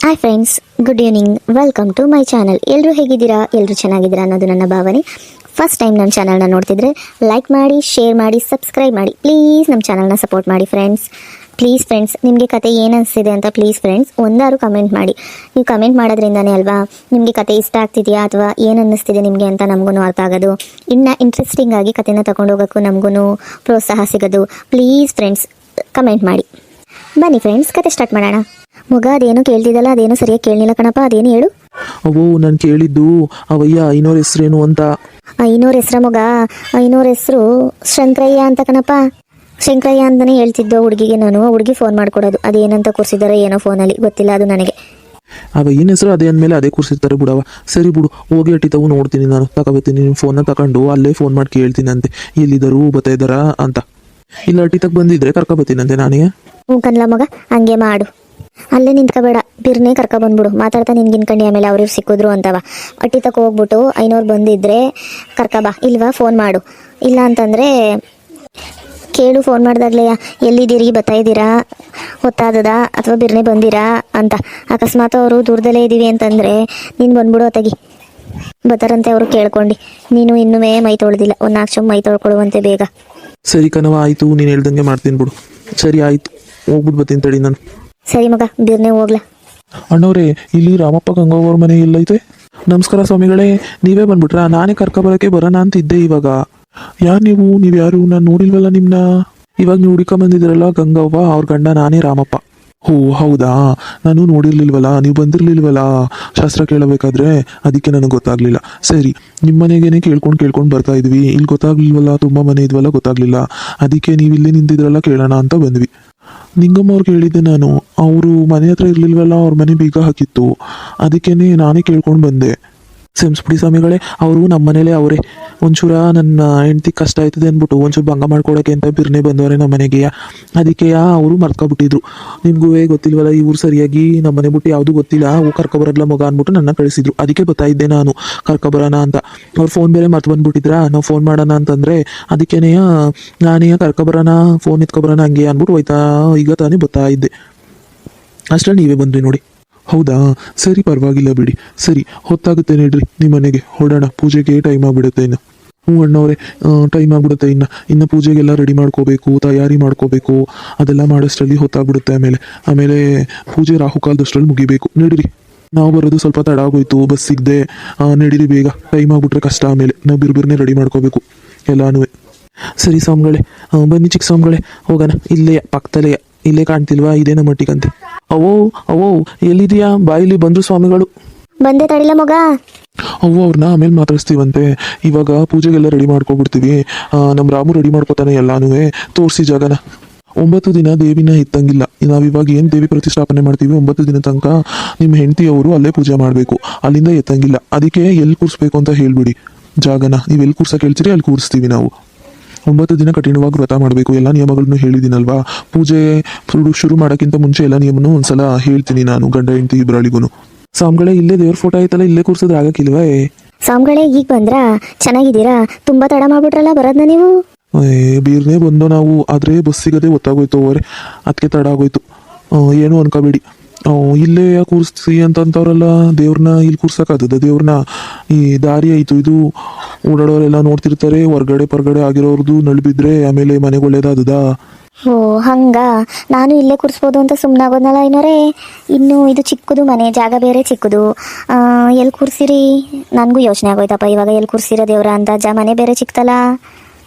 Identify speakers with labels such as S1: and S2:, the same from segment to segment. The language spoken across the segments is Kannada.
S1: Hi friends, good evening. Welcome to my channel. ಎಲ್ಲರೂ ಹೇಗಿದ್ದೀರಾ? ಎಲ್ಲರೂ ಚೆನ್ನಾಗಿದ್ದೀರಾ ಅನ್ನೋದು ನನ್ನ ಭಾವನೆ. ಫಸ್ಟ್ ಟೈಮ್ ನಮ್ಮ ಚಾನಲ್ನ ನೋಡ್ತಿದ್ರೆ ಲೈಕ್ ಮಾಡಿ, ಶೇರ್ ಮಾಡಿ, ಸಬ್ಸ್ಕ್ರೈಬ್ ಮಾಡಿ. ಪ್ಲೀಸ್ ನಮ್ಮ ಚಾನಲ್ನ ಸಪೋರ್ಟ್ ಮಾಡಿ ಫ್ರೆಂಡ್ಸ್. ಪ್ಲೀಸ್ ಫ್ರೆಂಡ್ಸ್, ನಿಮಗೆ ಕತೆ ಏನು ಅನಿಸ್ತಿದೆ ಅಂತ ಪ್ಲೀಸ್ ಫ್ರೆಂಡ್ಸ್ ಒಂದಾರು ಕಮೆಂಟ್ ಮಾಡಿ. ನೀವು ಕಮೆಂಟ್ ಮಾಡೋದ್ರಿಂದನೇ ಅಲ್ವಾ ನಿಮಗೆ ಕತೆ ಇಷ್ಟ ಆಗ್ತಿದೆಯಾ ಅಥವಾ ಏನು ಅನ್ನಿಸ್ತಿದೆ ನಿಮಗೆ ಅಂತ ನಮಗೂ ಅರ್ಥ ಆಗೋದು. ಇನ್ನು ಇಂಟ್ರೆಸ್ಟಿಂಗ್ ಆಗಿ ಕತೆನ ತಗೊಂಡು ಹೋಗೋಕ್ಕೂ ನಮಗೂ ಪ್ರೋತ್ಸಾಹ ಸಿಗೋದು. ಪ್ಲೀಸ್ ಫ್ರೆಂಡ್ಸ್ ಕಮೆಂಟ್ ಮಾಡಿ. ಬನ್ನಿ ಫ್ರೆಂಡ್ಸ್, ಕತೆ ಸ್ಟಾರ್ಟ್ ಮಾಡೋಣ. ಮಗ ಅದೇನು ಕೇಳ್ತಿದ್ದಲ್ಲ, ಅದೇನು ಸರಿಯಾಗಿ ಕೇಳಲಿಲ್ಲ ಕಣಪ್ಪ, ಅದೇನು ಹೇಳು.
S2: ಅವು ನಾನು ಕೇಳಿದ್ದು ಅವಯ್ಯ ಐನೋರ ಹೆಸ್ರೇನು ಅಂತ.
S1: ಐನೋರ ಹೆಸ್ರ ಮಗ? ಐನೋರ ಹೆಸರು ಶಂಕರಯ್ಯ ಅಂತ ಕಣಪ್ಪ. ಶಂಕರಯ್ಯ ಅಂತಲೇ ಹೇಳ್ತಿದ್ದೋ ಹುಡುಗಿಗೆ ನಾನು. ಹುಡುಗಿ ಫೋನ್ ಮಾಡಿಕೊಡೋದು, ಅದೇನಂತ ಕೂರಿಸಿದಾರೋ ಏನೋ ಫೋನಲ್ಲಿ, ಗೊತ್ತಿಲ್ಲ ಅದು ನನಗೆ.
S2: ಅವಯ್ಯನ ಹೆಸರು ಅದೇ ಅಂದಮೇಲೆ ಅದೇ ಕೂರಿಸಿರ್ತಾರೆ ಬಿಡವ. ಸರಿ ಬಿಡು, ಹೋಗಿ ಅಟ್ಟಿತಾವು ನೋಡ್ತೀನಿ, ನಾನು ತಗೋಬತ್ತೀನಿ. ನಿಮ್ಮ ಫೋನ್ನ ತಗೊಂಡು ಅಲ್ಲೇ ಫೋನ್ ಮಾಡಿ ಕೇಳ್ತೀನಿ ಅಂತೆ ಎಲ್ಲಿದ್ದಾರು ಬರ್ತಾ ಇದ್ದಾರಾ ಅಂತ. ಇಲ್ಲ ಅಟ್ಟಿತಕ್ಕೆ ಬಂದಿದ್ರೆ ಕರ್ಕೊಬತ್ತೀನಂತೆ ನಾನೇ.
S1: ಹ್ಞೂ ಕನ್ಲ ಮಗ, ಹಂಗೆ ಮಾಡು. ಅಲ್ಲೇ ನಿಂತ್ಕೋಬೇಡ, ಬಿರ್ನೇ ಕರ್ಕೊಬಂದ್ಬಿಡು. ಮಾತಾಡ್ತಾ ನಿನ್ಗಿನ್ಕಂಡು ಆಮೇಲೆ ಅವ್ರಿವ್ರು ಸಿಕ್ಕಿದ್ರು ಅಂತವ. ಅಟ್ಟಿ ತಕ ಹೋಗ್ಬಿಟ್ಟು ಐನೋರು ಬಂದಿದ್ರೆ ಕರ್ಕೊಬಾ, ಇಲ್ವಾ ಫೋನ್ ಮಾಡು. ಇಲ್ಲ ಅಂತಂದರೆ ಕೇಳು, ಫೋನ್ ಮಾಡ್ದಾಗ್ಲೆಯ ಎಲ್ಲಿದ್ದೀರಿ, ಬರ್ತಾ ಇದ್ದೀರಾ, ಹೊತ್ತಾದದ ಅಥವಾ ಬಿರ್ನೆ ಬಂದಿರಾ ಅಂತ. ಅಕಸ್ಮಾತ್ ಅವರು ದೂರದಲ್ಲೇ ಇದ್ದೀವಿ ಅಂತಂದರೆ ನೀನು ಬಂದ್ಬಿಡು ಅತ್ತಾಗಿ. ಬರ್ತಾರಂತೆ ಅವರು ಕೇಳ್ಕೊಂಡು. ನೀನು ಇನ್ನೂ ಮೈ ತೊಳೆದಿಲ್ಲ, ಒಂದು 4 ಚೊಂಬು ಮೈ ತೊಳ್ಕೊಳ್ಳುವಂತೆ ಬೇಗ.
S2: ಸರಿ ಕಣವ, ಆಯಿತು, ನೀನು ಹೇಳ್ದಂಗೆ ಮಾಡ್ತೀನಿ ಬಿಡು. ಸರಿ ಆಯಿತು, ಹೋಗ್ಬಿಟ್ಟು ಬರ್ತೀನಿ ತಡಿ ನಾನು.
S1: ಸರಿ ಮಗ, ಬಿರ್ನೆ ಹೋಗ್ಲಾ.
S2: ಅಣ್ಣವ್ರೆ, ಇಲ್ಲಿ ರಾಮಪ್ಪ ಗಂಗಾವ್ರ ಮನೆ ಎಲ್ಲೈತೆ? ನಮಸ್ಕಾರ ಸ್ವಾಮಿಗಳೇ, ನೀವೇ ಬಂದ್ಬಿಟ್ರಾ? ನಾನೇ ಕರ್ಕೊಬರೋಕ್ಕೆ ಬರೋಣ ಅಂತಿದ್ದೆ ಇವಾಗ. ಯಾರು ನೀವ್ಯಾರು? ನಾನು ನೋಡಿಲ್ವಲ್ಲ ನಿಮ್ಮನ್ನ. ಇವಾಗ ನೀವು ಹುಡುಕೊಂಬಂದಿದ್ರಲ್ಲ ಗಂಗವ್ವ, ಅವ್ರ ಗಂಡ ನಾನೇ ರಾಮಪ್ಪ. ಓ ಹೌದಾ, ನಾನು ನೋಡಿರ್ಲಿಲ್ವಲ್ಲ, ನೀವು ಬಂದಿರ್ಲಿಲ್ವಲ್ಲ ಶಾಸ್ತ್ರ ಕೇಳಬೇಕಾದ್ರೆ, ಅದಕ್ಕೆ ನನಗೆ ಗೊತ್ತಾಗ್ಲಿಲ್ಲ. ಸರಿ, ನಿಮ್ಮ ಮನೆಗೇನೆ ಕೇಳ್ಕೊಂಡು ಬರ್ತಾ ಇದ್ವಿ. ಇಲ್ಲಿ ಗೊತ್ತಾಗ್ಲಿಲ್ವಲ್ಲ, ತುಂಬ ಮನೆ ಇದ್ವಲ್ಲ, ಗೊತ್ತಾಗ್ಲಿಲ್ಲ. ಅದಕ್ಕೆ ನೀವು ಇಲ್ಲೇ ನಿಂತಿದ್ರಲ್ಲ, ಕೇಳೋಣ ಅಂತ ಬಂದ್ವಿ. ನಿಂಗಮ್ಮ ಅವ್ರಿಗೆ ಹೇಳಿದ್ದೆ ನಾನು, ಅವರು ಮನೆ ಹತ್ರ ಇರ್ಲಿಲ್ವಲ್ಲ, ಅವ್ರ ಮನೆ ಬೀಗ ಹಾಕಿತ್ತು. ಅದಕ್ಕೇನೆ ನಾನೇ ಕೇಳ್ಕೊಂಡು ಬಂದೆ. ಸೆಮ್ಸ್ಬಿಡಿ ಸ್ವಾಮಿಗಳೇ, ಅವರು ನಮ್ಮ ಮನೇಲೆ ಅವರೇ. ಒಂಚೂರ ನನ್ನ ಹೆಂಡ್ತಿ ಕಷ್ಟ ಆಯ್ತದೆ ಅಂದ್ಬಿಟ್ಟು ಒಂಚೂರು ಭಂಗ ಮಾಡ್ಕೊಡೋಕೆ ಅಂತ ಬಿರ್ನೆ ಬಂದವರೇ ನಮ್ಮ ಮನೆಗೆ. ಅದಕ್ಕೆ ಅವರು ಮರ್ಕೊಬಿಟ್ಟಿದ್ರು. ನಿಮಗೂ ಗೊತ್ತಿಲ್ವಲ್ಲ, ಇವ್ರು ಸರಿಯಾಗಿ ನಮ್ಮ ಮನೆ ಬಿಟ್ಟು ಯಾವುದೂ ಗೊತ್ತಿಲ್ಲ, ಅವು ಕರ್ಕೊಬರಲ್ಲ ಮಗ ಅಂದ್ಬಿಟ್ಟು ನನ್ನ ಕಳಿಸಿದ್ರು. ಅದಕ್ಕೆ ಬರ್ತಾಯಿದ್ದೆ ನಾನು ಕರ್ಕೊಬರೋಣ ಅಂತ. ಅವ್ರು ಫೋನ್ ಬೇರೆ ಮರ್ತು ಬಂದ್ಬಿಟ್ಟಿದ್ರಾ, ನಾವು ಫೋನ್ ಮಾಡೋಣ ಅಂತಂದರೆ ಅದಕ್ಕೇನೆ ನಾನೇ ಕರ್ಕೊಬರೋಣ, ಫೋನ್ ಎತ್ಕೊಬರೋಣ ಹಂಗೆ ಅಂದ್ಬಿಟ್ಟು ಹೋಯ್ತಾ ಈಗ ತಾನೇ ಬರ್ತಾ ಇದ್ದೆ. ಅಷ್ಟರಲ್ಲಿ ನೀವೇ ಬಂದ್ರಿ ನೋಡಿ. ಹೌದಾ, ಸರಿ, ಪರವಾಗಿಲ್ಲ ಬಿಡಿ. ಸರಿ, ಹೊತ್ತಾಗುತ್ತೆ ನೋಡ್ರಿ, ನಿಮ್ಮ ಮನೆಗೆ ಹೊರಡೋಣ. ಪೂಜೆಗೆ ಟೈಮ್ ಆಗಿಬಿಡುತ್ತೆ ಇನ್ನು. ಹ್ಞೂ ಅಣ್ಣವ್ರೆ, ಟೈಮ್ ಆಗಿಬಿಡುತ್ತೆ. ಇನ್ನು ಪೂಜೆಗೆಲ್ಲ ರೆಡಿ ಮಾಡ್ಕೋಬೇಕು, ತಯಾರಿ ಮಾಡ್ಕೋಬೇಕು. ಅದೆಲ್ಲ ಮಾಡೋಷ್ಟರಲ್ಲಿ ಹೊತ್ತಾಗ್ಬಿಡುತ್ತೆ. ಆಮೇಲೆ ಪೂಜೆ ರಾಹುಕಾಲದಷ್ಟರಲ್ಲಿ ಮುಗಿಬೇಕು. ನಡೀರಿ, ನಾವು ಬರೋದು ಸ್ವಲ್ಪ ತಡ ಆಗೋಯ್ತು, ಬಸ್ ಸಿಗದೆ. ನಡೀರಿ ಬೇಗ, ಟೈಮ್ ಆಗ್ಬಿಟ್ರೆ ಕಷ್ಟ. ಆಮೇಲೆ ನಾವು ಬಿರ್ಬಿರ್ನೇ ರೆಡಿ ಮಾಡ್ಕೋಬೇಕು ಎಲ್ಲಾನು. ಸರಿ ಸ್ವಾಮಿಗಳೇ, ಬನ್ನಿ ಚಿಕ್ಕ ಸ್ವಾಮಿಗಳೇ, ಹೋಗೋಣ. ಇಲ್ಲೇ ಪಕ್ಕದಲ್ಲೇ, ಇಲ್ಲೇ ಕಾಣ್ತಿಲ್ವಾ, ಇದೇ ನಮ್ಮ ಮಟ್ಟಿಗಂತೆ. ಅವೋ ಎಲ್ಲಿದೆಯಾ? ಬಾಯಿಲಿ ಬಂದ್ರು ಸ್ವಾಮಿಗಳು.
S1: ಬಂದೆ, ತಡಿಲ ಮಗ.
S2: ಅವ್ರನ್ನ ಆಮೇಲೆ ಮಾತಾಡಿಸ್ತೀವಂತೆ. ಇವಾಗ ಪೂಜೆಗೆಲ್ಲ ರೆಡಿ ಮಾಡ್ಕೊಬಿಡ್ತೀವಿ. ನಮ್ಮ ರಾಮು ರೆಡಿ ಮಾಡ್ಕೋತಾನೆ ಎಲ್ಲಾನು. ತೋರಿಸಿ ಜಾಗನ. 9 ದಿನ ದೇವಿನ ಎತ್ತಂಗಿಲ್ಲ. ನಾವಿವಾಗ ಏನು ದೇವಿ ಪ್ರತಿಷ್ಠಾಪನೆ ಮಾಡ್ತೀವಿ, 9 ದಿನ ತನಕ ನಿಮ್ಮ ಹೆಂಡತಿಯವರು ಅಲ್ಲೇ ಪೂಜೆ ಮಾಡಬೇಕು, ಅಲ್ಲಿಂದ ಎತ್ತಂಗಿಲ್ಲ. ಅದಕ್ಕೆ ಎಲ್ಲಿ ಕೂರಿಸ್ಬೇಕು ಅಂತ ಹೇಳ್ಬಿಡಿ ಜಾಗನ. ನೀವು ಎಲ್ಲಿ ಕೂರ್ಸಕ್ಕೆ ಹೇಳ್ತೀರಿ ಅಲ್ಲಿ ಕೂರಿಸ್ತೀವಿ ನಾವು. 9 ದಿನ ಕಠಿಣವಾಗಿ ವ್ರತ ಮಾಡಬೇಕು. ಎಲ್ಲ ನಿಯಮಗಳನ್ನು ಹೇಳಿದ್ದೀನಲ್ವಾ. ಪೂಜೆ ಶುರು ಮಾಡೋಕ್ಕಿಂತ ಮುಂಚೆ ಎಲ್ಲ ನಿಯಮನೂ ಒಂದ್ಸಲ ಹೇಳ್ತೀನಿ ನಾನು, ಗಂಡ ಹೆಂಡತಿ ಇಬ್ಬರಳಿಗೂ. ಸ್ವಾಮಿಗಳೇ, ಇಲ್ಲೇ ದೇವ್ರ ಫೋಟೋ ಐತಲ್ಲ, ಇಲ್ಲೇ ಕೂರ್ಸೋದ್ರೆ ಆಗಕ್ಕಿಲ್ವೇ?
S1: ಸ್ವಾಮಿಗಳೇ, ಈಗ ಬಂದ್ರಾ? ಚೆನ್ನಾಗಿದ್ದೀರಾ? ತುಂಬ ತಡ ಮಾಡ್ಬಿಟ್ರಲ್ಲ ಬರೋದನ್ನ ನೀವು.
S2: ಬೀರ್ನೇ ಬಂದು ನಾವು, ಆದರೆ ಬಸ್ ಸಿಗದೆ ಗೊತ್ತಾಗೋಯ್ತು ಅವರೇ, ಅದಕ್ಕೆ ತಡ ಆಗೋಯ್ತು. ಏನು ಅನ್ಕೋಬೇಡಿ. ಇಲ್ಲೇ ಕೂರಿಸ್ತಿ ಅಂತಂತವ್ರಲ್ಲ ದೇವ್ರನ್ನ, ಇಲ್ಲಿ ಕೂರ್ಸಕ್ಕಾಗದ ದೇವ್ರನ್ನ? ಈ ದಾರಿ ಆಯಿತು, ಇದು ಓಡಾಡೋರೆಲ್ಲ ನೋಡ್ತಿರ್ತಾರೆ. ಹೊರ್ಗಡೆ ಆಗಿರೋರ್ದು ನಳು ಬಿದ್ದರೆ ಆಮೇಲೆ ಮನೆಗೆ ಒಳ್ಳೇದಾದದ.
S1: ಓ ಹಂಗ, ನಾನು ಇಲ್ಲೇ ಕೂರಿಸ್ಬೋದು ಅಂತ ಸುಮ್ಮನಾಗೋದ್ನಲ್ಲ ಐನೋರೇ. ಇನ್ನು ಇದು ಚಿಕ್ಕದು ಮನೆ, ಜಾಗ ಬೇರೆ ಚಿಕ್ಕದು. ಎಲ್ಲಿ ಕೂರಿಸಿರಿ? ನನಗೂ ಯೋಚನೆ ಆಗೋಯ್ತಪ್ಪ ಇವಾಗ, ಎಲ್ಲಿ ಕೂರಿಸಿರೋ ದೇವ್ರ ಅಂತ. ಮನೆ ಬೇರೆ ಚಿಕ್ಕತಲ್ಲ.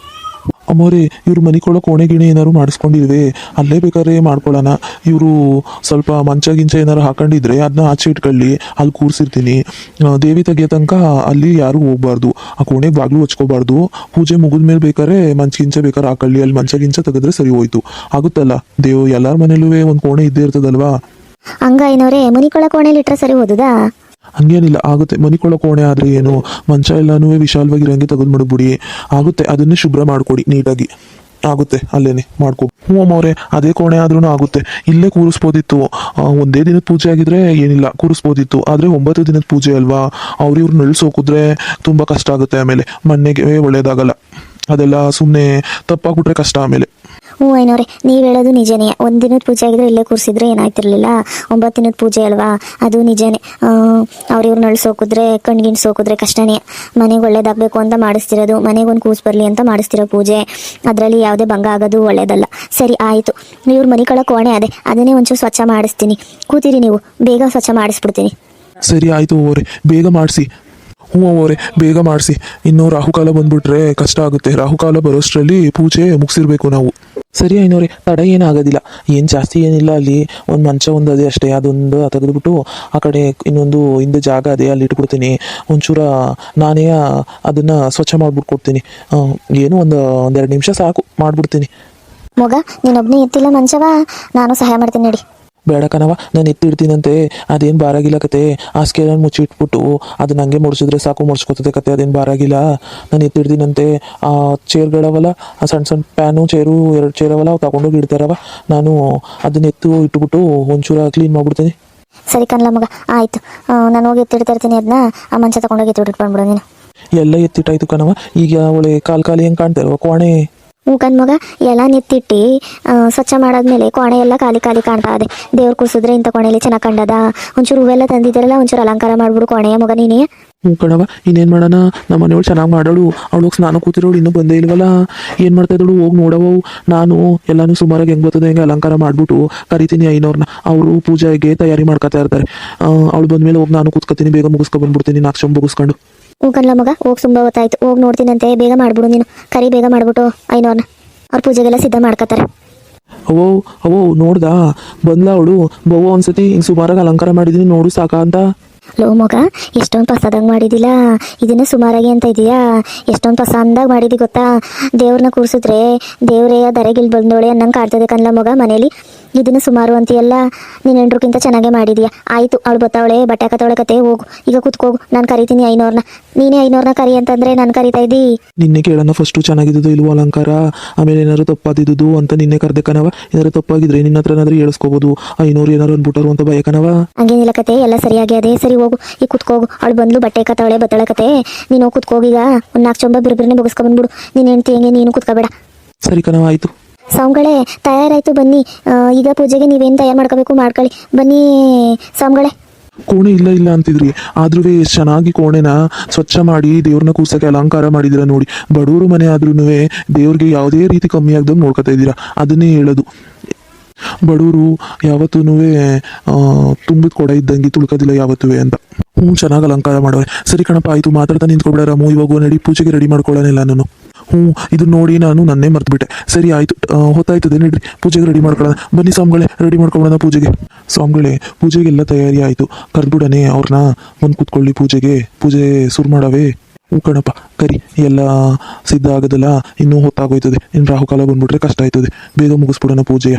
S2: ಅಮ್ಮೋರೆ, ಇವ್ರು ಮನೆ ಕೊಡೋ ಕೋಣೆ ಗಿಣೆ ಏನಾರು ಮಾಡಿಸ್ಕೊಂಡಿಲ್ವೇ? ಅಲ್ಲೇ ಬೇಕಾದ್ರೆ ಮಾಡ್ಕೊಳ್ಳೋಣ. ಇವರು ಸ್ವಲ್ಪ ಮಂಚ ಗಿಂಚ ಏನಾರು ಹಾಕೊಂಡಿದ್ರೆ ಅದನ್ನ ಆಚೆ ಇಟ್ಕೊಳ್ಳಿ, ಅಲ್ಲಿ ಕೂರಿಸಿರ್ತೀನಿ. ದೇವಿ ತೆಗಿಯೋ ತನಕ ಅಲ್ಲಿ ಯಾರು ಹೋಗ್ಬಾರ್ದು, ಆ ಕೋಣೆಗೆ ಬಾಗ್ಲು ಹಚ್ಕೋಬಾರ್ದು. ಪೂಜೆ ಮುಗಿದ್ಮೇಲೆ ಬೇಕಾದ್ರೆ ಮಂಚ ಗಿಂಚ ಬೇಕಾದ್ರೆ ಹಾಕೊಳ್ಳಿ, ಅಲ್ಲಿ ಮಂಚ ಗಿಂಚ ತೆಗೆದ್ರೆ ಸರಿ ಹೋಯ್ತು. ಆಗುತ್ತಲ್ಲ, ಎಲ್ಲರ ಮನೇಲೂ ಒಂದು ಕೋಣೆ ಇದ್ದೇ ಇರ್ತದಲ್ವಾ.
S1: ಹಂಗ ಐನೋರೇ, ಮನಿಕೊಳ ಕೋಣೆಲಿ ಇಟ್ರೆ ಸರಿ ಹೋದುದಾ?
S2: ಹಂಗೇನಿಲ್ಲ, ಆಗುತ್ತೆ. ಮನಿಕೊಳ್ಳೋ ಕೋಣೆ ಆದರೆ ಏನು, ಮಂಚ ಎಲ್ಲನೂ ವಿಶಾಲವಾಗಿರೋಂಗೆ ತೆಗೆದು ಮಾಡ್ಬಿಡಿ, ಆಗುತ್ತೆ. ಅದನ್ನೇ ಶುಭ್ರ ಮಾಡಿಕೊಡಿ ನೀಟಾಗಿ, ಆಗುತ್ತೆ. ಅಲ್ಲೇನೆ ಮಾಡ್ಕೊ. ಹ್ಞೂ ಅಮ್ಮವ್ರೆ, ಅದೇ ಕೋಣೆ ಆದ್ರೂ ಆಗುತ್ತೆ. ಇಲ್ಲೇ ಕೂರಿಸ್ಬೋದಿತ್ತು. ಒಂದೇ ದಿನದ ಪೂಜೆ ಆಗಿದ್ರೆ ಏನಿಲ್ಲ, ಕೂರಿಸ್ಬೋದಿತ್ತು. ಆದರೆ 9 ದಿನದ ಪೂಜೆ ಅಲ್ವಾ, ಇವ್ರು ನಳ್ಸೋಕಿದ್ರೆ ತುಂಬ ಕಷ್ಟ ಆಗುತ್ತೆ. ಆಮೇಲೆ ಮನೆಗೆ ಒಳ್ಳೇದಾಗಲ್ಲ. ಅದೆಲ್ಲ ಸುಮ್ಮನೆ ತಪ್ಪಾಗ್ಬಿಟ್ರೆ ಕಷ್ಟ ಆಮೇಲೆ.
S1: ಹ್ಞೂ ಐನೋರೆ, ನೀವು ಹೇಳೋದು ನಿಜನೇ. ಒಂದಿನದ ಪೂಜೆ ಆಗಿದ್ರೆ ಇಲ್ಲೇ ಕೂರಿಸಿದ್ರೆ ಏನಾಯ್ತಿರ್ಲಿಲ್ಲ. 9 ದಿನದ ಪೂಜೆ ಅಲ್ವಾ, ಅದು ನಿಜನೇ. ಅವ್ರಿವ್ರನ್ನ ಸೋಕಿದ್ರೆ ಕಣ್ಗಿಣ್ ಸೋಕಿದ್ರೆ ಕಷ್ಟನೇ. ಮನೆಗೆ ಒಳ್ಳೇದಾಗಬೇಕು ಅಂತ ಮಾಡಿಸ್ತಿರೋದು, ಮನೆಗೊಂದು ಕೂಸು ಬರಲಿ ಅಂತ ಮಾಡಿಸ್ತಿರೋ ಪೂಜೆ, ಅದರಲ್ಲಿ ಯಾವುದೇ ಭಂಗ ಆಗೋದು ಒಳ್ಳೇದಲ್ಲ. ಸರಿ ಆಯಿತು, ಇವ್ರ ಮನೆ ಕಳ ಕೋಣೆ ಅದನ್ನೇ ಒಂಚೂರು ಸ್ವಚ್ಛ ಮಾಡಿಸ್ತೀನಿ. ಕೂತಿರಿ ನೀವು, ಬೇಗ ಸ್ವಚ್ಛ ಮಾಡಿಸ್ಬಿಡ್ತೀನಿ.
S2: ಸರಿ ಆಯಿತು ಅವರೇ, ಬೇಗ ಮಾಡಿಸಿ. ಹ್ಞೂ ಅವರೇ, ಬೇಗ ಮಾಡಿಸಿ. ಇನ್ನು ರಾಹುಕಾಲ ಬಂದ್ಬಿಟ್ರೆ ಕಷ್ಟ ಆಗುತ್ತೆ. ರಾಹುಕಾಲ ಬರೋಷ್ಟರಲ್ಲಿ ಪೂಜೆ ಮುಗಿಸಿರ್ಬೇಕು ನಾವು. ಸರಿ ಐನೋರೆ, ತಡ ಏನಾಗೋದಿಲ್ಲ. ಏನು ಜಾಸ್ತಿ ಏನಿಲ್ಲ. ಅಲ್ಲಿ ಒಂದು ಮಂಚ ಒಂದು ಅದೇ ಅಷ್ಟೇ, ಅದೊಂದು ತೆಗೆದುಬಿಟ್ಟು ಆ ಕಡೆ ಇನ್ನೊಂದು ಹಿಂದೆ ಜಾಗ ಅದೇ, ಅಲ್ಲಿ ಇಟ್ಬಿಡ್ತೀನಿ. ಒಂಚೂರ ನಾನೇ ಅದನ್ನು ಸ್ವಚ್ಛ ಮಾಡ್ಬಿಟ್ಟು ಕೊಡ್ತೀನಿ. ಏನು ಒಂದೆರಡು ನಿಮಿಷ ಸಾಕು, ಮಾಡಿಬಿಡ್ತೀನಿ.
S1: ಮಗ, ನೀನೊಬ್ಬನೇ ಎತ್ತಿಲ್ಲ ಮಂಚವ, ನಾನು ಸಹಾಯ ಮಾಡ್ತೀನಿ ನಡಿ.
S2: ಬೇಡ ಕಣವ, ನಾನು ಎತ್ತಿಡ್ತೀನಂತೆ. ಅದೇನು ಬಾರಾಗಿಲ್ಲ ಕತೆ. ಹಾಸಿಗೆ ಮುಚ್ಚಿಟ್ಬಿಟ್ಟು ಅದನ್ನ ಹಂಗೆ ಮುಡ್ಸಿದ್ರೆ ಸಾಕು, ಮುಡ್ಸ್ಕೊತದೆ ಕತೆ. ಅದೇನು ಬಾರಾಗಿಲ್ಲ. ನಾನು ಎತ್ತಿಡ್ತೀನಂತೆ. ಆ ಚೇರ್ಗಳವಲ್ಲ, ಆ ಸಣ್ಣ ಸಣ್ಣ ಪ್ಯಾನು ಚೇರು 2 ಚೇರವಲ್ಲ, ಅವು ತಗೊಂಡೋಗಿ ಇಡ್ತಾರವ. ನಾನು ಅದನ್ನ ಇಟ್ಬಿಟ್ಟು ಒಂಚೂರ ಕ್ಲೀನ್ ಮಾಡ್ಬಿಡ್ತೀನಿ.
S1: ಸರಿ ಕಣ್ಲ ಮಗ, ಆಯಿತು. ನಾನು ಹೋಗಿ ಎತ್ತಿಡ್ತಾ ಇರ್ತೀನಿ ಅದನ್ನ. ಆ ಮಂಚ ತಗೊಂಡೋಗಿ ಎತ್ತಿಟ್ಬಿಡ್ಬಿಡು ನೀನು.
S2: ಎಲ್ಲ ಎತ್ತಿಟ್ಟಾಯ್ತು ಕಣವ. ಈಗ ಅವಳೆ ಕಾಲು ಹೆಂಗೆ ಕಾಣ್ತಾರವ ಕೋಣೆ.
S1: ಹ್ಞೂ ಮಗ, ಎಲ್ಲ ನೆತ್ತಿಟ್ಟು ಸ್ವಚ್ಛ ಮಾಡಾದ್ಮೇಲೆ ಕೋಣೆ ಎಲ್ಲ ಖಾಲಿ ಕಾಣ್ತಾ ಇದೆ. ದೇವ್ರು ಕೂಸಿದ್ರೆ ಇಂಥ ಕೋಣೆಯಲ್ಲಿ ಚೆನ್ನಾಗಿ ಕಂಡದ. ಒಂಚೂರು ಹೂವೆಲ್ಲ ತಂದಿದ್ದಾರಲ್ಲ, ಒಂಚೂರು ಅಲಂಕಾರ ಮಾಡ್ಬಿಡು ಕೋಣೆಯ ಮಗ ನೀನೇ.
S2: ಹ್ಞೂ ಕಣವ, ಇನ್ನೇನು ಮಾಡೋಣ. ನಮ್ಮ ಮನೆಯವಳು ಚೆನ್ನಾಗಿ ಮಾಡೋಳು. ಅವಳು ಸ್ನಾನ ಕೂತಿರೋಳು, ಇನ್ನೂ ಬಂದೇ ಇಲ್ವಲ್ಲ. ಏನು ಮಾಡ್ತಾ ಇದ್ದಳು, ಹೋಗಿ ನೋಡವು. ನಾನು ಎಲ್ಲನೂ ಸುಮಾರಾಗಿ ಹೆಂಗೆ ಬರ್ತದೆ ಹೆಂಗೆ ಅಲಂಕಾರ ಮಾಡಿಬಿಟ್ಟು ಕರಿತೀನಿ ಐನೋರ್ನ. ಅವರು ಪೂಜೆಗೆ ತಯಾರಿ ಮಾಡ್ಕೊತಾ ಇರ್ತಾರೆ. ಅವಳು ಬಂದಮೇಲೆ ಹೋಗಿ ನಾನು ಕೂತ್ಕೊತೀನಿ, ಬೇಗ ಮುಗಿಸ್ಕೊಂಡ್ಬಂದ್ಬಿಡ್ತೀನಿ, 4 ಚಂಬ ಮುಗಿಸ್ಕೊಂಡು.
S1: ಹ್ಞೂ ಕಣ್ಲ ಮಗ, ಹೋಗಿ ತುಂಬ ಹೊತ್ತಾಯ್ತು. ಹೋಗಿ ನೋಡ್ತೀನಂತೆ, ಬೇಗ ಮಾಡ್ಬಿಡು ನೀನು. ಕರಿ ಬೇಗ ಮಾಡ್ಬಿಟ್ಟು ಐನೋರ್ನ, ಅವ್ರ ಪೂಜೆಗೆಲ್ಲ ಸಿದ್ಧ ಮಾಡ್ಕೋತಾರೆ.
S2: ಅವೋ ನೋಡ್ದಾ, ಬಂದ್ಲ ಅವಳು. ಬವ್ವ ಒಂದ್ಸತಿ ಹಿಂಗೆ ಸುಮಾರಾಗಿ ಅಲಂಕಾರ ಮಾಡಿದ್ದೀನಿ, ನೋಡು ಸಾಕ ಅಂತ.
S1: ಲೋ ಮಗ, ಎಷ್ಟೊಂದು ಪಸದಂಗೆ ಮಾಡಿದಿಲ್ಲ. ಇದನ್ನೇ ಸುಮಾರಾಗಿ ಅಂತ ಇದೆಯಾ? ಎಷ್ಟೊಂದು ಪಸಂದಾಗಿ ಮಾಡಿದಿ ಗೊತ್ತಾ? ದೇವ್ರನ್ನ ಕೂರಿಸಿದ್ರೆ ದೇವ್ರೇ ದರೆಗಿಲ್ ಬಂದೋಳೆ ಅನ್ನಂಗೆ ಕಾಡ್ತದೆ ಕಣ್ಲ ಮಗ ಮನೇಲಿ. ಇದನ್ನು ಸುಮಾರು ಅಂತೀಯಲ್ಲ, ನೀನು ಹೆಂಡ್ರಕ್ಕಿಂತ ಚೆನ್ನಾಗೇ ಮಾಡಿದೀಯಾ. ಆಯಿತು, ಅವಳು ಬತ್ತಾವಳೆ, ಬಟ್ಟೆ ಹಾಕತ್ತವಳೆ ಕತೆ. ಹೋಗು ಈಗ, ಕೂತ್ಕೋಗು. ನಾನು ಕರಿತೀನಿ ಐನೋರ್ನ. ನೀನೇ ಐನೋರ್ನ ಕರಿ ಅಂತಂದ್ರೆ ನಾನು ಕರಿತಾ ಇದ್ದಿ. ನಿನ್ನೆ
S2: ಕೇಳೋಣ ಫಸ್ಟು, ಚೆನ್ನಾಗಿದ್ದು ಇಲ್ವೋ ಅಲಂಕಾರ, ಆಮೇಲೆ ಏನಾದ್ರು ತಪ್ಪಾದಿದ್ದು ಅಂತ ನಿನ್ನೆ ಕರ್ದೆ ಕಣವ. ಏನಾದ್ರು ತಪ್ಪಾಗಿದ್ರೆ ನಿನ್ನ ಹತ್ರ ಏನಾದ್ರು ಹೇಳಿಸ್ಕೋಬೋದು. ಐನೋರು ಏನಾರು ಅಂದ್ಬಿಟ್ಟರು ಅಂತ ಭಯ ಕಣವ.
S1: ಹಂಗೇನಿಲ್ಲ ಕತೆ, ಎಲ್ಲ ಸರಿಯಾಗಿ ಅದೇ. ಸರಿ ಹೋಗು, ಈಗ ಕೂತ್ಕೋಗು. ಅವಳು ಬಂದ್ಲು, ಬಟ್ಟೆ ಹಾಕತ್ತವಳೆ, ಬತ್ತಳೆ ಕತೆ. ನೀನು ಕೂತ್ಕೋಗೀಗ. ಒಂದು 4 ಚೊಂಬ ಬಿರ್ಬಿರ್ನೆ ಬಗ್ಸ್ಕೊಂಡ್ಬಿಡು. ನೀನು ಹೆಂಡ್ತಿ ಹೆಂಗೆ, ನೀನು ಕೂತ್ಕೋಬೇಡ.
S2: ಸರಿ ಕಣವ, ಆಯಿತು.
S1: ಸ್ವಾಮಿಗಳೇ, ತಯಾರಾಯಿತು ಬನ್ನಿ. ಈಗ ಪೂಜೆಗೆ ನೀವೇನು ತಯಾರು ಮಾಡ್ಕೋಬೇಕು ಮಾಡ್ಕೊಳ್ಳಿ. ಬನ್ನಿ ಸ್ವಾಮಿಗಳೇ.
S2: ಕೋಣೆ ಇಲ್ಲ ಅಂತಿದ್ರಿ, ಆದ್ರೂ ಎಷ್ಟು ಚೆನ್ನಾಗಿ ಕೋಣೆನ ಸ್ವಚ್ಛ ಮಾಡಿ ದೇವ್ರನ್ನ ಕೂರ್ಸಕ್ಕೆ ಅಲಂಕಾರ ಮಾಡಿದಿರ ನೋಡಿ. ಬಡವರು ಮನೆ ಆದ್ರೂ ದೇವ್ರಿಗೆ ಯಾವುದೇ ರೀತಿ ಕಮ್ಮಿ ಆಗ್ದಂಗೆ ನೋಡ್ಕೊತಾ ಇದ್ದೀರಾ. ಅದನ್ನೇ ಹೇಳೋದು, ಬಡವರು ಯಾವತ್ತೂ ತುಂಬಿದ ಕೊಡ ಇದ್ದಂಗೆ ತುಳ್ಕೋದಿಲ್ಲ ಯಾವತ್ತೂ ಅಂತ. ಚೆನ್ನಾಗಿ ಅಲಂಕಾರ ಮಾಡೋರೆ. ಸರಿ ಕಣಪ್ಪ, ಆಯಿತು, ಮಾತಾಡ್ತಾ ನಿಂತ್ಕೊಬಿಡ ರಾಮು. ಇವಾಗ ನಡಿ, ಪೂಜೆಗೆ ರೆಡಿ ಮಾಡ್ಕೊಳ್ಳೋನಿಲ್ಲ ನಾನು. ಇದು ನೋಡಿ ನಾನು ನನ್ನೇ ಮರ್ತ್ಬಿಟ್ಟೆ. ಸರಿ ಆಯಿತು, ಹೊತ್ತಾಯ್ತದೆ, ನಡ್ರಿ ಪೂಜೆಗೆ ರೆಡಿ ಮಾಡ್ಕೊಳ್ಳೋಣ. ಬನ್ನಿ ಸ್ವಾಮಿಗಳೇ, ರೆಡಿ ಮಾಡ್ಕೊಳ್ಳೋಣ ಪೂಜೆಗೆ. ಸ್ವಾಮಿಗಳೇ, ಪೂಜೆಗೆಲ್ಲ ತಯಾರಿ ಆಯಿತು. ಕರೆದ್ಬಿಡನೆ ಅವ್ರನ್ನ, ಬಂದು ಕೂತ್ಕೊಳ್ಳಿ ಪೂಜೆ ಶುರು ಮಾಡವೇ. ಕಣಪ್ಪ, ಕರಿ. ಎಲ್ಲ ಸಿದ್ಧ ಆಗೋದಲ್ಲ, ಇನ್ನೂ ಹೊತ್ತಾಗೋಯ್ತದೆ. ಇನ್ನು ರಾಹುಕಾಲ ಬಂದ್ಬಿಟ್ರೆ ಕಷ್ಟ ಆಯ್ತದೆ. ಬೇಗ ಮುಗಿಸ್ಬಿಡೋಣ ಪೂಜೆಯ.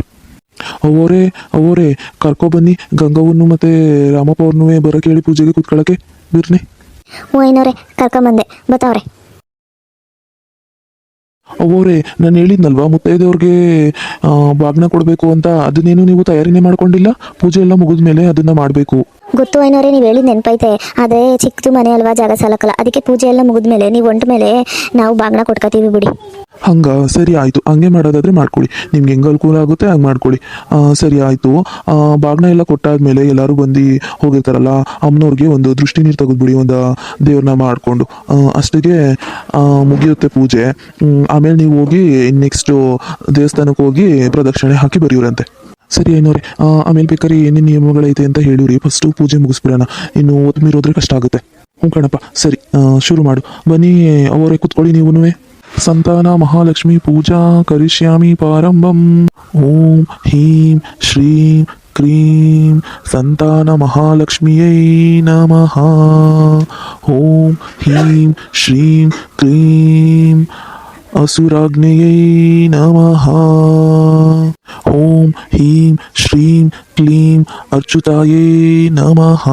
S2: ಅವರೇ ಕರ್ಕೊಬನ್ನಿ ಗಂಗವನ್ನು ಮತ್ತೆ ರಾಮಪ್ಪ ಅವ್ರನ್ನೂ ಬರೋಕೆ ಹೇಳಿ ಪೂಜೆಗೆ ಕೂತ್ಕೊಳ್ಳೋಕೆ ಬಿರ್ನೆ.
S1: ಐನೋರೆ ಕರ್ಕೊಂಬಂದೆ, ಬತ್ತವ್ರೆ.
S2: ಅವರೇ, ನಾನು ಹೇಳಿದ್ನಲ್ವಾ ಮುತ್ತೈದೆಯವ್ರಿಗೆ ಬಾಗ್ನ ಕೊಡಬೇಕು ಅಂತ. ಅದನ್ನೇನು ನೀವು ತಯಾರಿನೇ ಮಾಡ್ಕೊಂಡಿಲ್ಲ? ಪೂಜೆ ಎಲ್ಲ ಮುಗಿದ್ಮೇಲೆ ಅದನ್ನ ಮಾಡಬೇಕು.
S1: ಗೊತ್ತು ಐನೋರೆ, ನೀವು ಹೇಳಿದ್ ನೆನಪೈತೆ. ಆದರೆ ಚಿಕ್ಕದು ಮನೆ ಅಲ್ವಾ, ಜಾಗ ಸಾಲಕ್ಕಲ್ಲ. ಅದಕ್ಕೆ ಪೂಜೆ ಎಲ್ಲ ಮುಗಿದ್ಮೇಲೆ ನೀವು ಹೊಂಟ ಮೇಲೆ ನಾವು ಬಾಗ್ನ ಕೊಟ್ಕೋತೀವಿ ಬಿಡಿ.
S2: ಹಂಗ ಸರಿ ಆಯಿತು, ಹಂಗೆ ಮಾಡೋದಾದ್ರೆ ಮಾಡ್ಕೊಳ್ಳಿ. ನಿಮ್ಗೆ ಹೆಂಗೆ ಅನುಕೂಲ ಆಗುತ್ತೆ ಹಂಗೆ ಮಾಡ್ಕೊಳ್ಳಿ. ಸರಿ ಆಯಿತು. ಬಾಗ್ನ ಎಲ್ಲ ಕೊಟ್ಟಾದ್ಮೇಲೆ ಎಲ್ಲರೂ ಬಂದು ಹೋಗಿರ್ತಾರಲ್ಲ, ಅಮ್ಮನವ್ರಿಗೆ ಒಂದು ದೃಷ್ಟಿ ನೀರು ತೆಗೆದ್ಬಿಡಿ, ಒಂದು ದೇವ್ರನ್ನ ಮಾಡಿಕೊಂಡು. ಅಷ್ಟಿಗೆ ಮುಗಿಯುತ್ತೆ ಪೂಜೆ. ಆಮೇಲೆ ನೀವು ಹೋಗಿ ನೆಕ್ಸ್ಟು ದೇವಸ್ಥಾನಕ್ಕೆ ಹೋಗಿ ಪ್ರದಕ್ಷಿಣೆ ಹಾಕಿ ಬರೆಯೋರಂತೆ. ಸರಿ ಐನೋರೆ, ಆಮೇಲೆ ಬೇಕಾದ್ರೆ ಏನೇನು ನಿಯಮಗಳೈತೆ ಅಂತ ಹೇಳಿವ್ರಿ. ಫಸ್ಟು ಪೂಜೆ ಮುಗಿಸ್ಬಿಡೋಣ, ಇನ್ನು ಹೊತ್ತು ಮೀರೋದ್ರೆ ಕಷ್ಟ ಆಗುತ್ತೆ. ಕಣಪ್ಪ, ಸರಿ, ಶುರು ಮಾಡು. ಬನ್ನಿ ಅವರೇ, ಕೂತ್ಕೊಳ್ಳಿ ನೀವುನುವೆ. ಸಂತಾನ ಮಹಾಲಕ್ಷ್ಮಿ ಪೂಜಾ ಕರಿಷ್ಯಾಮಿ ಪ್ರಾರಂಭಂ. ಓಂ ಹೀಂ ಶ್ರೀಂ ಕ್ರೀಂ ಸಂತಾನ ಮಹಾಲಕ್ಷ್ಮಿಯೈ ನಮಃ. ಓಂ ಹೀಂ ಶ್ರೀಂ ಕ್ರೀಂ असुराग्नेयै नमः. ओम ह्रीं श्रीं क्लीं अर्चुतायै नमः.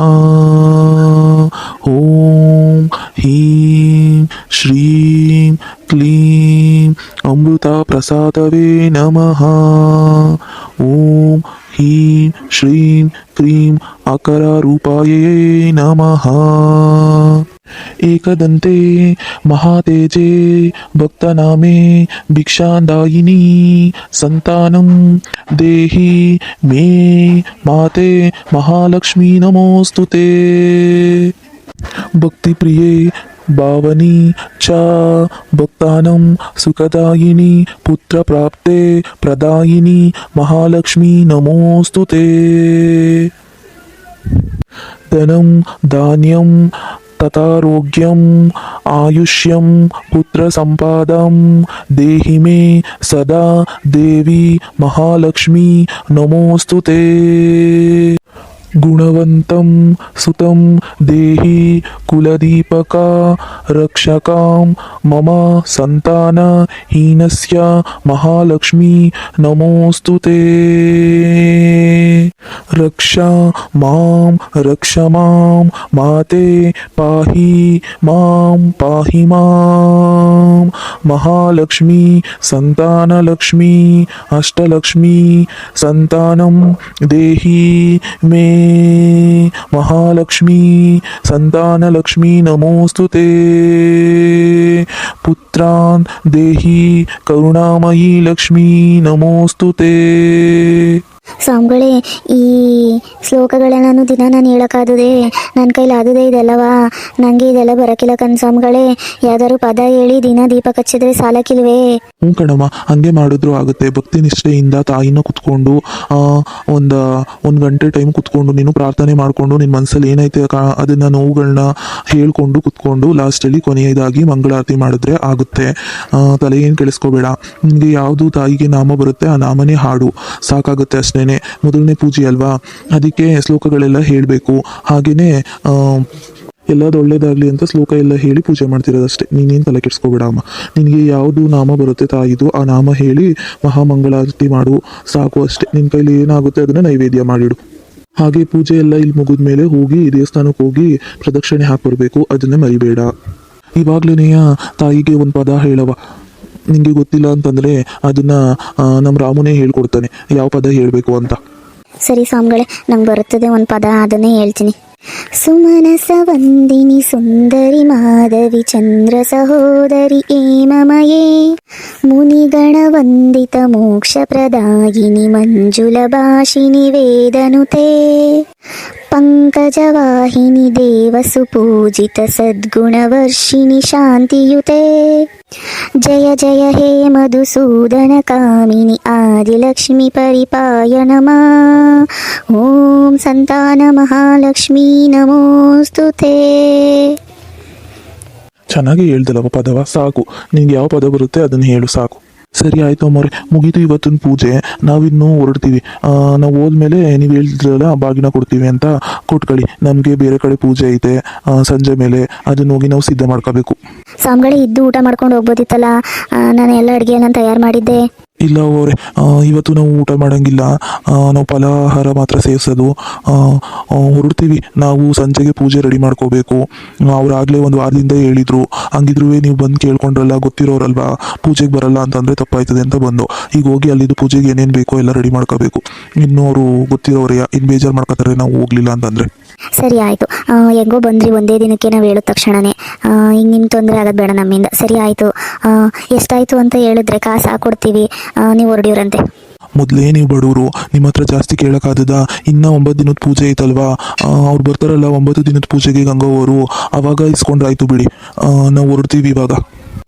S2: ओम ह्रीं श्रीं क्लीं अमृता प्रसादवे नमः. ओम ಹೀಂ ಶ್ರೀಂ ಕ್ರೀಂ ಅಕರ ರೂಪಾಯೇ ನಮಃ. ಏಕದಂತೆ ಮಹಾತೇಜೆ ಭಕ್ತನಾಮೇ ಭಿಕ್ಷಾದಾಯಿನಿ ಸಂತಾನಂ ದೇಹಿ ಮೇ ಮಾತೆ ಮಹಾಲಕ್ಷ್ಮೀ ನಮೋಸ್ತುತೆ. ಭಕ್ತಿಪ್ರಿಯೆ ಭಾವನಿ ಚ ಭಕ್ತಾನಂ ಸುಖದಾಯಿನಿ ಪುತ್ರಪ್ರಾಪ್ತೆ ಪ್ರದಾಯಿನಿ ಮಹಾಲಕ್ಷ್ಮೀ ನಮೋಸ್ತುತೆ. ಧನಂ ಧಾನ್ಯಂ ತಥಾರೋಗ್ಯಂ ಆಯುಷ್ಯಂ ಪುತ್ರ ಸಂಪಾದಂ ದೇಹಿ ಮೇ ಸದಾ ದೇವಿ ಮಹಾಲಕ್ಷ್ಮೀ ನಮೋಸ್ತುತೆ. ಗುಣವಂತಂ ಸುತಂ ದೇಹಿ ಕುಲದೀಪಕ ರಕ್ಷಕಾಂ ಮಮ ಸಂತಾನ ಹೀನಸ್ಯ ಮಹಾಲಕ್ಷ್ಮೀ ನಮೋಸ್ತುತೆ. ರಕ್ಷಾ ಮಾಂ ರಕ್ಷ ಮಾಂ ಮಾತೆ ಪಾಹಿ ಮಾಂ ಮಹಾಲಕ್ಷ್ಮೀ ಸಂತಾನಲಕ್ಷ್ಮೀ ಅಷ್ಟಲಕ್ಷ್ಮೀ ಸಂತಾನಂ ದೇಹಿ ಮೇ ಮಹಾಲಕ್ಷ್ಮೀ ಸಂತಾನಲಕ್ಷ್ಮೀ ನಮೋಸ್ತುತೆ. ಪುತ್ರಾನ್ ದೇಹಿ ಕರುಣಾಮಯೀ ಲಕ್ಷ್ಮೀ ನಮೋಸ್ತುತೆ.
S1: ಸ್ವಾಮಿಗಳೇ, ಈ ಶ್ಲೋಕಗಳನ್ನು ದಿನ ನಾನು ಹೇಳೋಕ್ಕಾದದೆ, ನನ್ನ ಕೈಲಿ ಆದದೇ ಇದೆಲ್ಲವಾ? ನನಗೆ ಇದೆಲ್ಲ ಬರೋಕ್ಕಿಲ್ಲ ಸ್ವಾಮಿಗಳೇ. ಯಾವ್ದಾದ್ರು ಪದ ಹೇಳಿ ದಿನ ದೀಪ ಹಚ್ಚಿದ್ರೆ ಸಾಲಕ್ಕಿಲ್ವೇ?
S2: ಹ್ಞೂ ಕಣಮ್ಮ, ಹಂಗೆ ಮಾಡಿದ್ರು ಆಗುತ್ತೆ. ಭಕ್ತಿ ನಿಷ್ಠೆಯಿಂದ ತಾಯಿನ ಕುತ್ಕೊಂಡು ಒಂದು ಗಂಟೆ ಟೈಮ್ ಕುತ್ಕೊಂಡು ನೀನು ಪ್ರಾರ್ಥನೆ ಮಾಡಿಕೊಂಡು ನಿನ್ನ ಮನಸ್ಸಲ್ಲಿ ಏನೈತೆ ಅದನ್ನ ನೋವುಗಳನ್ನ ಹೇಳ್ಕೊಂಡು ಕುತ್ಕೊಂಡು ಲಾಸ್ಟಲ್ಲಿ ಕೊನೆಯದಾಗಿ ಮಂಗಳಾರತಿ ಮಾಡಿದ್ರೆ ಆಗುತ್ತೆ. ತಲೆ ಏನು ಕೆಡಿಸ್ಕೋಬೇಡ. ನಿಮಗೆ ಯಾವುದು ತಾಯಿಗೆ ನಾಮ ಬರುತ್ತೆ ಆ ನಾಮನೇ ಹಾಡು, ಸಾಕಾಗುತ್ತೆ ಅಷ್ಟೇನೆ. ಮೊದಲನೇ ಪೂಜೆ ಅಲ್ವಾ, ಅದಕ್ಕೆ ಶ್ಲೋಕಗಳೆಲ್ಲ ಹೇಳಬೇಕು. ಹಾಗೆಯೇ ಎಲ್ಲದು ಒಳ್ಳೇದಾಗಲಿ ಅಂತ ಶ್ಲೋಕ ಎಲ್ಲ ಹೇಳಿ ಪೂಜೆ ಮಾಡ್ತಿರೋದಷ್ಟೇ. ನೀನೇನು ತಲೆ ಕೆಡಿಸ್ಕೋಬೇಡ ಅಮ್ಮ. ನಿನಗೆ ಯಾವುದು ನಾಮ ಬರುತ್ತೆ ತಾಯಿದು ಆ ನಾಮ ಹೇಳಿ ಮಹಾಮಂಗಳಾರತಿ ಮಾಡು, ಸಾಕು ಅಷ್ಟೇ. ನಿನ್ನ ಕೈಲಿ ಏನಾಗುತ್ತೆ ಅದನ್ನು ನೈವೇದ್ಯ ಮಾಡಿಡು. ಹಾಗೆ ಪೂಜೆ ಎಲ್ಲ ಇಲ್ಲಿ ಮುಗಿದ ಮೇಲೆ ಹೋಗಿ ದೇವಸ್ಥಾನಕ್ಕೆ ಹೋಗಿ ಪ್ರದಕ್ಷಿಣೆ ಹಾಕ್ಬರ್ಬೇಕು, ಅದನ್ನೇ ಮರಿಬೇಡ. ಇವಾಗ್ಲೇನೆಯ ತಾಯಿಗೆ ಒಂದು ಪದ ಹೇಳವ. ನಿಂಗೆ ಗೊತ್ತಿಲ್ಲ ಅಂತಂದರೆ ಅದನ್ನು ನಮ್ಮ ರಾಮುನೇ ಹೇಳ್ಕೊಡ್ತಾನೆ ಯಾವ ಪದ ಹೇಳಬೇಕು ಅಂತ.
S1: ಸರಿ ಸ್ವಾಮಿಗಳೇ, ನಂಗೆ ಬರುತ್ತದೆ ಒಂದು ಪದ, ಅದನ್ನೇ ಹೇಳ್ತೀನಿ. ಸುಮನಸ ವಂದಿನಿ ಸುಂದರಿ ಮಾಧವಿ ಚಂದ್ರ ಸಹೋದರಿ ಏಮಮಯೇ ಮುನಿಗಣ ವಂದಿತ ಮೋಕ್ಷ ಪ್ರದಾಯಿನಿ ಮಂಜುಳ ಭಾಷಿನಿ ವೇದನುತೆ ಪಂಕಜವಾಹಿನಿ ದೇವಸು ಪೂಜಿತ ಸದ್ಗುಣವರ್ಷಿಣಿ ಶಾಂತಿಯುತೆ. ಜಯ ಜಯ ಹೇ ಮಧುಸೂದನ ಕಾಮಿನಿ ಆದಿಲಕ್ಷ್ಮಿ ಪರಿಪಾಯನಮ. ಓಂ ಸಂತಾನ ಮಹಾಲಕ್ಷ್ಮೀ ನಮೋಸ್ತುತೆ.
S2: ಚೆನ್ನಾಗಿ ಹೇಳ್ದಲ್ಲವ ಪದವ, ಸಾಕು. ನಿಂಗೆ ಯಾವ ಪದ ಬರುತ್ತೆ ಅದನ್ನು ಹೇಳು, ಸಾಕು. ಸರಿ ಆಯಿತು ಅಮ್ಮವ್ರೆ, ಮುಗೀತು ಇವತ್ತಿನ ಪೂಜೆ. ನಾವಿನ್ನೂ ಹೊರಡ್ತೀವಿ. ನಾವು ಹೋದ್ಮೇಲೆ ನೀವು ಹೇಳಿದ್ರಲ್ಲ ಬಾಗಿನ ಕೊಡ್ತೀವಿ ಅಂತ, ಕೊಟ್ಕೊಳ್ಳಿ. ನಮಗೆ ಬೇರೆ ಕಡೆ ಪೂಜೆ ಐತೆ ಸಂಜೆ ಮೇಲೆ, ಅದನ್ನ ಹೋಗಿ ನಾವು ಸಿದ್ಧ ಮಾಡ್ಕೋಬೇಕು.
S1: ಸ್ವಾಮಿಗಳೇ, ಇದ್ದು ಊಟ ಮಾಡ್ಕೊಂಡು ಹೋಗ್ಬೋದಿತ್ತಲ್ಲ, ನಾನು ಎಲ್ಲ ಅಡುಗೆ ನಾನು ತಯಾರು ಮಾಡಿದ್ದೆ.
S2: ಇಲ್ಲ ಅವರೇ, ಇವತ್ತು ನಾವು ಊಟ ಮಾಡೋಂಗಿಲ್ಲ. ನಾವು ಫಲಾಹಾರ ಮಾತ್ರ ಸೇವಿಸೋದು. ಹೊರಡ್ತೀವಿ ನಾವು. ಸಂಜೆಗೆ ಪೂಜೆ ರೆಡಿ ಮಾಡ್ಕೋಬೇಕು. ಅವ್ರಾಗಲೇ ಒಂದು ವಾರದಿಂದ ಹೇಳಿದರು. ಹಂಗಿದ್ರೂ ನೀವು ಬಂದು ಕೇಳ್ಕೊಂಡ್ರಲ್ಲ, ಗೊತ್ತಿರೋರಲ್ವಾ, ಪೂಜೆಗೆ ಬರಲ್ಲ ಅಂತಂದರೆ ತಪ್ಪಾಯ್ತದೆ ಅಂತ ಬಂದು. ಈಗ ಹೋಗಿ ಅಲ್ಲಿದ್ದು ಪೂಜೆಗೆ ಏನೇನು ಬೇಕೋ ಎಲ್ಲ ರೆಡಿ ಮಾಡ್ಕೋಬೇಕು. ಇನ್ನು ಅವರು ಗೊತ್ತಿರೋರೇ, ಇನ್ನು ಬೇಜಾರು ಮಾಡ್ಕೋತಾರೆ ನಾವು ಹೋಗ್ಲಿಲ್ಲ ಅಂತಂದರೆ.
S1: ಸರಿ ಆಯಿತು, ಹೆಂಗೋ ಬಂದ್ರಿ ಒಂದೇ ದಿನಕ್ಕೆ. ನಾವು ಹೇಳಿದ ತಕ್ಷಣವೇ ಹಿಂಗೆ ನಿಮ್ಮ ತೊಂದರೆ ಆಗೋದು ಬೇಡ ನಮ್ಮಿಂದ. ಸರಿ ಆಯಿತು, ಎಷ್ಟಾಯಿತು ಅಂತ ಹೇಳಿದ್ರೆ ಕಾಸು ಹಾಕ್ಕೊಡ್ತೀವಿ, ನೀವು ಹೊರಡಿವ್ರಂತೆ.
S2: ಮೊದಲೇ ನೀವು ಬಡವರು, ನಿಮ್ಮ ಹತ್ರ ಜಾಸ್ತಿ ಕೇಳೋಕ್ಕಾದದ? ಇನ್ನೂ 9 ದಿನದ ಪೂಜೆ ಐತಲ್ವಾ, ಅವ್ರು ಬರ್ತಾರಲ್ಲ 9 ದಿನದ ಪೂಜೆಗೆ ಗಂಗವ್ವರು, ಆವಾಗ ಇಸ್ಕೊಂಡ್ರಾಯ್ತು ಬಿಡಿ. ನಾವು ಹೊರಡ್ತೀವಿ ಇವಾಗ.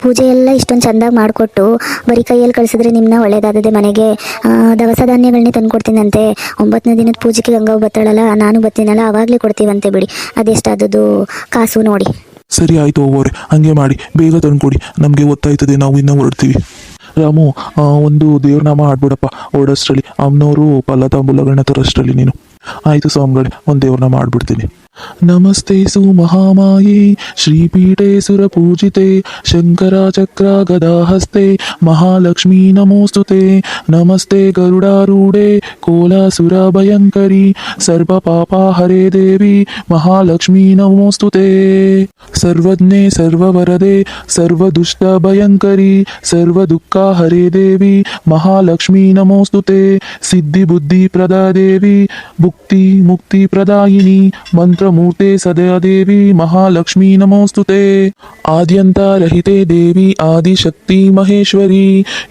S1: ಪೂಜೆ ಎಲ್ಲ ಇಷ್ಟೊಂದು ಚೆಂದಾಗಿ ಮಾಡಿಕೊಟ್ಟು ಬರೀ ಕೈಯಲ್ಲಿ ಕಳಿಸಿದ್ರೆ ನಿಮ್ಮನ್ನ ಒಳ್ಳೇದಾದದೆ. ಮನೆಗೆ ದವಸ ಧಾನ್ಯಗಳನ್ನೇ ತಂದುಕೊಡ್ತೀನಂತೆ. 9ನೇ ದಿನದ ಪೂಜೆಗೆ ಗಂಗವ್ವ ಬರ್ತಾಳಲ್ಲ, ನಾನು ಬರ್ತೀನಲ್ಲ, ಆವಾಗಲೇ ಕೊಡ್ತೀವಂತೆ ಬಿಡಿ. ಅದೆಷ್ಟಾದದ್ದು ಕಾಸು ನೋಡಿ.
S2: ಸರಿ ಆಯಿತು ಹೋಗೋರೆ, ಹಂಗೆ ಮಾಡಿ. ಬೇಗ ತಂದುಕೊಡಿ, ನಮಗೆ ಗೊತ್ತಾಯ್ತದೆ, ನಾವು ಇನ್ನೂ ಹೊರಡ್ತೀವಿ. ರಾಮು, ಒಂದು ದೇವ್ರನಾಮ ಆಡ್ಬಿಡಪ್ಪ ಹೊರಡೋಷ್ಟರಲ್ಲಿ. ಅಮ್ಮನವರು ಪಲ್ಲ ತಾಂಬೂಲಗಳನ್ನ ತರೋಷ್ಟರಲ್ಲಿ ನೀನು. ಆಯಿತು ಸ್ವಾಮಿಗಳೇ, ಒಂದು ದೇವ್ರನಾಮ ಆಡ್ಬಿಡ್ತೀನಿ. ನಮಸ್ತೆ ಸುಮಹಾಮಾಯೇ ಶ್ರೀಪೀಠೆ ಸುರಪೂಜಿತೆ ಶಂಕರಾಚಕ್ರ ಗದಾಹಸ್ತೆ ಮಹಾಲಕ್ಷ್ಮೀ ನಮೋಸ್ತುತೆ ನಮಸ್ತೆ ಗರುಡಾರೂಢೆ ಕೋಲಾಸುರ ಭಯಂಕರಿ ಸರ್ವಪಾಪಹರೇ ದೇವಿ ಮಹಾಲಕ್ಷ್ಮೀ ನಮೋಸ್ತುತೆ ಸರ್ವಜ್ಞೆ ಸರ್ವವರದೆ ಸರ್ವದುಷ್ಟ ಭಯಂಕರಿ ಸರ್ವದುಃಖಹರೇ ದೇವಿ ಮಹಾಲಕ್ಷ್ಮೀ ನಮೋಸ್ತುತೆ ಸಿದ್ಧಿ ಬುದ್ಧಿ ಪ್ರದಾ ದೇವಿ ಭುಕ್ತಿ ಮುಕ್ತಿ ಪ್ರದಾಯಿನಿ ಮಂತ್ರಮೂರ್ತೆ ಸದಾ ದೇವಿ ಮಹಾಲಕ್ಷ್ಮೀ ನಮೋಸ್ತುತೆ ಆದ್ಯಂತರಹಿತೆ ದೇವಿ ಆದಿಶಕ್ತಿ ಮಹೇಶ್ವರಿ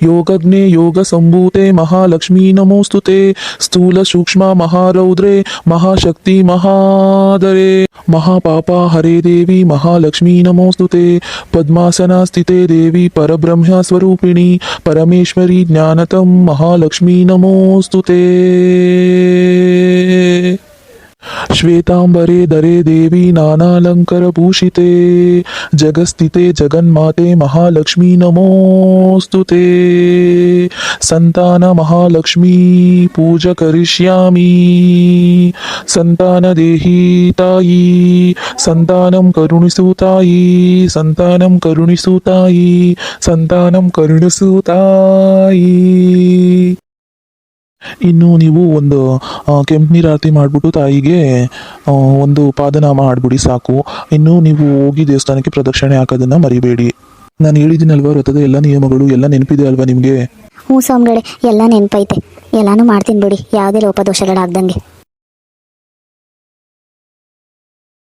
S2: ಯೋಗಜ್ಞೆ ಯೋಗ ಸಂಭೂತೆ ಮಹಾಲಕ್ಷ್ಮೀ ನಮೋಸ್ತುತೆ ಸ್ಥೂಲ ಸೂಕ್ಷ್ಮ ಮಹಾರೌದ್ರೆ ಮಹಾಶಕ್ತಿ ಮಹಾದರೆ ಮಹಾಪಾಪ ಹರೇ ದೇವಿ ಮಹಾಲಕ್ಷ್ಮೀ ನಮೋಸ್ತುತೆ ಪದ್ಮಾಸನ ಸ್ಥಿತೆ ದೇವಿ ಪರಬ್ರಹ್ಮ ಸ್ವರೂಪಿಣಿ ಪರಮೇಶ್ವರಿ ಜ್ಞಾನತಂ ಮಹಾಲಕ್ಷ್ಮೀ ನಮೋಸ್ತುತೆ ಶ್ವೇತಾಂಬರೆ ಧರೆ ದೇವಿ ನಾನಾಲಂಕರ ಭೂಷಿತೆ ಜಗಸ್ಥಿತೆ ಜಗನ್ಮಾತೆ ಮಹಾಲಕ್ಷ್ಮೀ ನಮೋಸ್ತುತೆ ಸಂತಾನ ಮಹಾಲಕ್ಷ್ಮೀ ಪೂಜಾ ಕರಿಷ್ಯಾಮಿ ಸಂತಾನ ದೇಹಿ ತಾಯಿ ಸಂತಾನಂ ಕರುಣಿಸು ತಾಯಿ ಸಂತಾನಂ ಕರುಣಿಸು ತಾಯಿ ಸಂತಾನಂ ಕರುಣಿಸು ತಾಯಿ. ಇನ್ನು ನೀವು ಒಂದು ಕೆಂಪು ನೀರು ಆರತಿ ಮಾಡಿಬಿಟ್ಟು ತಾಯಿಗೆ ಒಂದು ಪಾದನಾಮ ಹಾಡ್ಬಿಡಿ ಸಾಕು. ಇನ್ನು ನೀವು ಹೋಗಿ ದೇವಸ್ಥಾನಕ್ಕೆ ಪ್ರದಕ್ಷಿಣೆ ಹಾಕೋದನ್ನ ಮರಿಬೇಡಿ. ನಾನು ಹೇಳಿದ್ದೀನಲ್ವಾ ವ್ರತದ ಎಲ್ಲ ನಿಯಮಗಳು ಎಲ್ಲ ನೆನಪಿದೆ ಅಲ್ವಾ ನಿಮಗೆ?
S1: ಹ್ಞೂ ಸ್ವಾಮಿಗಳೇ, ಎಲ್ಲ ನೆನಪೈತೆ, ಎಲ್ಲಾನು ಮಾಡ್ತೀನಿ ಬಿಡಿ, ಯಾವುದೇ ಲೋಪದೋಷಗಳಾಗ್ದಂಗೆ.